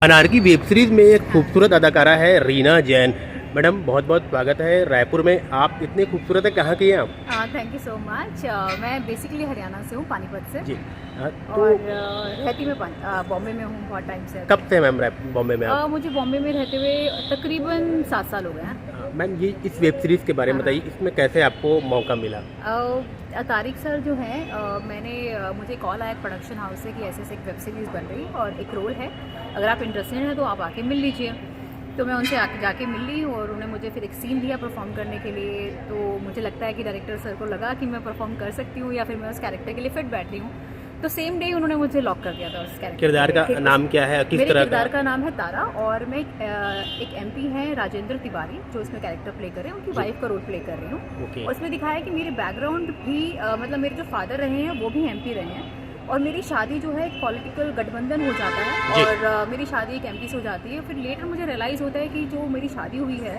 अनारकी web series में एक खूबसूरत अदाकारा है रीना जैन। मैडम बहुत बहुत स्वागत है रायपुर में। आप इतने खूबसूरत है, कहाँ की हैं आप? Thank you so much. मैं बेसिकली हरियाणा से हूँ, पानीपत से। जी तो और रहती मैं बॉम्बे में हूँ बहुत टाइम से। कब से मैम बॉम्बे में आप? मुझे बॉम्बे में रहते हुए तकरीबन 7 साल हो गए हैं। मैम ये इस वेब सीरीज़ के बारे में बताइए, इसमें कैसे आपको मौका मिला? तारिक सर जो है, मुझे कॉल आया प्रोडक्शन हाउस से कि ऐसे ऐसे एक वेब सीरीज़ बन रही और एक रोल है, अगर आप इंटरेस्टेड हैं तो आप आके मिल लीजिए। तो मैं उनसे जाके मिल ली और उन्होंने मुझे फिर एक सीन दिया परफॉर्म करने के लिए। तो मुझे लगता है कि डायरेक्टर सर को लगा कि मैं परफॉर्म कर सकती हूँ या फिर मैं उस कैरेक्टर के लिए फिट बैठ रही हूँ। तो सेम डे उन्होंने मुझे लॉक कर दिया था उस कैरेक्टर। किरदार का नाम क्या है, किस तरह का? किरदार का नाम है तारा और मैं एक एमपी हैं राजेंद्र तिवारी जो इसमें कैरेक्टर प्ले कर रहे हैं, उनकी वाइफ का रोल प्ले कर रही हूँ। और इसमें दिखाया है कि मेरे बैकग्राउंड भी मतलब मेरे जो फादर रहे हैं वो भी एमपी रहे हैं और मेरी शादी जो है एक पॉलिटिकल गठबंधन हो जाता है और मेरी शादी एक एमपी से हो जाती है। फिर लेटर मुझे रियलाइज़ होता है कि जो मेरी शादी हुई है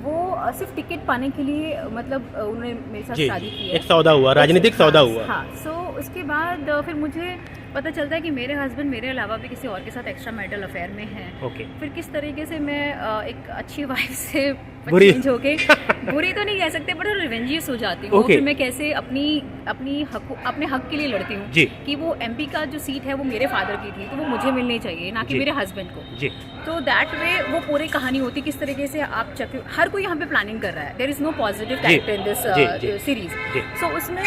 वो सिर्फ टिकट पाने के लिए, मतलब उन्होंने मेरे साथ शादी की है, एक सौदा हुआ, राजनीतिक सौदा हुआ। हाँ। सो उसके बाद फिर मुझे पता चलता है कि मेरे हस्बैंड मेरे अलावा भी किसी और के साथ एक्स्ट्रा मैरिटल अफेयर में हैं। फिर किस तरीके से मैं एक अच्छी वाइफ से चेंज होके बुरी तो नहीं कह सकते बट रिवेंजियस हो जाती हूँ। फिर मैं कैसे अपने हक के लिए लड़ती हूँ कि वो एमपी का जो सीट है वो मेरे फादर की थी तो वो मुझे मिलनी चाहिए, ना कि मेरे हस्बैंड को। तो दैट वे वो पूरी कहानी होती किस तरीके से आप हर कोई यहाँ पे प्लानिंग कर रहा है। There is no positive character in this series. So उसमें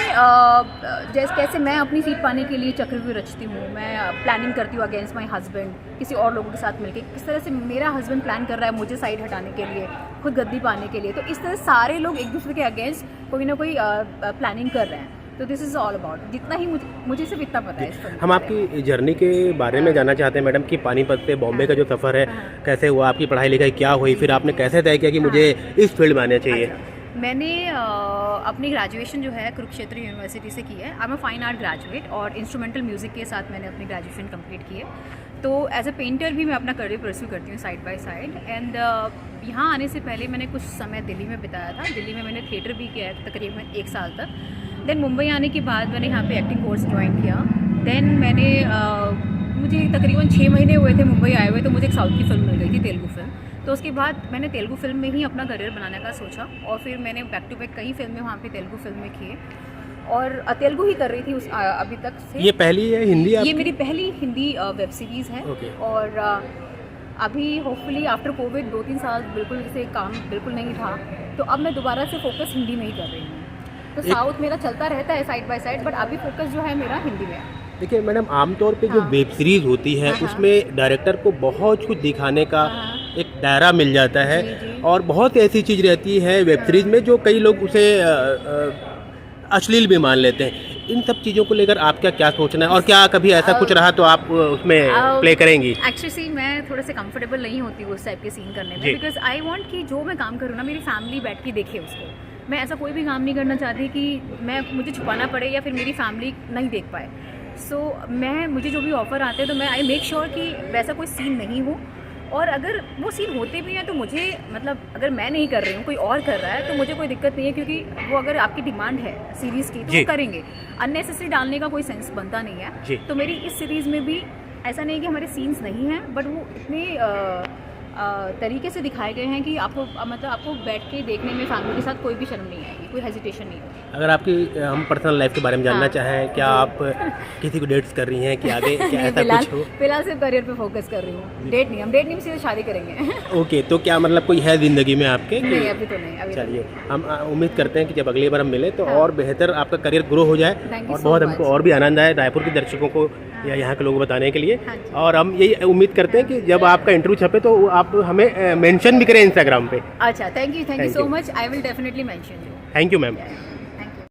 जैसे कैसे मैं अपनी सीट पाने के लिए चक्रव्यूह रचती हूँ, मैं प्लानिंग करती हूँ अगेंस्ट माई हस्बैंड किसी और लोगों के साथ मिलकर, किस तरह से मेरा हस्बैंड प्लान कर रहा है मुझे साइड हटाने के लिए, खुद गद्दी पाने के लिए। तो इस तरह सारे लोग एक दूसरे के अगेंस्ट कोई ना कोई प्लानिंग कर रहे हैं। तो दिस इज़ ऑल अबाउट, जितना ही मुझे सिर्फ इतना पता है। हम आपकी जर्नी के बारे में जानना चाहते हैं मैडम कि पानीपत से बॉम्बे का जो सफ़र है कैसे हुआ, आपकी पढ़ाई लिखाई क्या हुई, फिर आपने कैसे तय किया कि मुझे इस फील्ड में आना चाहिए? मैंने अपनी ग्रेजुएशन जो है कुरुक्षेत्र यूनिवर्सिटी से की है। I am a fine art graduate और इंस्ट्रूमेंटल म्यूज़िक के साथ मैंने अपनी ग्रेजुएशन कंप्लीट की है। तो एज अ पेंटर भी मैं अपना करियर परस्यू करती हूँ साइड बाय साइड। एंड यहाँ आने से पहले मैंने कुछ समय दिल्ली में बिताया था। दिल्ली में मैंने थिएटर भी किया है तकरीबन 1 साल तक। देन मुंबई आने के बाद मैंने यहाँ पे एक्टिंग कोर्स ज्वाइन किया। देन मैंने मुझे तकरीबन 6 महीने हुए थे मुंबई आए हुए, तो मुझे एक साउथ की फिल्म मिल गई थी, तेलुगु फिल्म। तो उसके बाद मैंने तेलुगु फिल्म में ही अपना करियर बनाने का सोचा और फिर मैंने बैक टू बैक कई फिल्में वहाँ पे तेलुगु फिल्म में किए और तेलुगु ही कर रही थी उस अभी तक से। ये पहली है हिंदी आपकी? ये मेरी पहली हिंदी वेब सीरीज़ है। और अभी होपफुली आफ्टर कोविड 2-3 साल बिल्कुल से काम बिल्कुल नहीं था, तो अब मैं दोबारा से फोकस हिंदी में ही कर रही हूँ। तो साउथ मेरा चलता रहता है साइड बाय साइड, बट अभी फोकस जो है मेरा हिंदी में है। देखिए मैडम, आमतौर पे जो वेब सीरीज़ होती है उसमें डायरेक्टर को बहुत कुछ दिखाने का एक दायरा मिल जाता है और बहुत ऐसी चीज़ रहती है वेब सीरीज़ में जो कई लोग उसे अश्लील भी मान लेते हैं। इन सब चीज़ों को लेकर आपका क्या सोचना है और क्या कभी ऐसा कुछ रहा तो आप उसमें प्ले करेंगी? एक्चुअली मैं थोड़े से कंफर्टेबल नहीं होती उस टाइप के सीन करने में, बिकॉज आई वांट कि जो मैं काम करूँ ना मेरी फैमिली बैठ के देखे उसको। मैं ऐसा कोई भी काम नहीं करना चाहती कि मुझे छुपाना पड़े या फिर मेरी फैमिली नहीं देख पाए। सो मुझे जो भी ऑफ़र आते हैं तो मैं आई मेक श्योर कि वैसा कोई सीन नहीं हो। और अगर वो सीन होते भी हैं तो मुझे, मतलब अगर मैं नहीं कर रही हूँ कोई और कर रहा है तो मुझे कोई दिक्कत नहीं है, क्योंकि वो अगर आपकी डिमांड है सीरीज़ की तो वो करेंगे। अननेसेसरी डालने का कोई सेंस बनता नहीं है। तो मेरी इस सीरीज़ में भी ऐसा नहीं कि हमारे सीन्स नहीं हैं, बट वो इतने तरीके से दिखाए गए हैं कि आपको बैठ के देखने में फैमिली के साथ कोई भी शर्म नहीं आएगी, कोई हेजिटेशन नहीं होगी। अगर आपकी हम पर्सनल लाइफ के बारे में जानना चाहें, क्या आप किसी को डेट्स कर रही हैं कि आगे क्या ऐसा कुछ हो? फिलहाल सिर्फ करियर पे फोकस कर रही हूँ। डेट नहीं सीधे शादी करेंगे। ओके, तो क्या मतलब कोई है ज़िंदगी में आपके? नहीं, अभी तो नहीं। चलिए, हम उम्मीद करते हैं कि जब अगली बार हम मिले तो और बेहतर आपका करियर ग्रो हो जाए और बहुत हमको और भी आनंद आए रायपुर के दर्शकों को या यहाँ के लोगों को बताने के लिए। और हम यही उम्मीद करते हैं कि जब आपका इंटरव्यू छपे तो आप हमें मेंशन भी करें इंस्टाग्राम पे। अच्छा, thank you so much. I will definitely mention you. Thank you ma'am.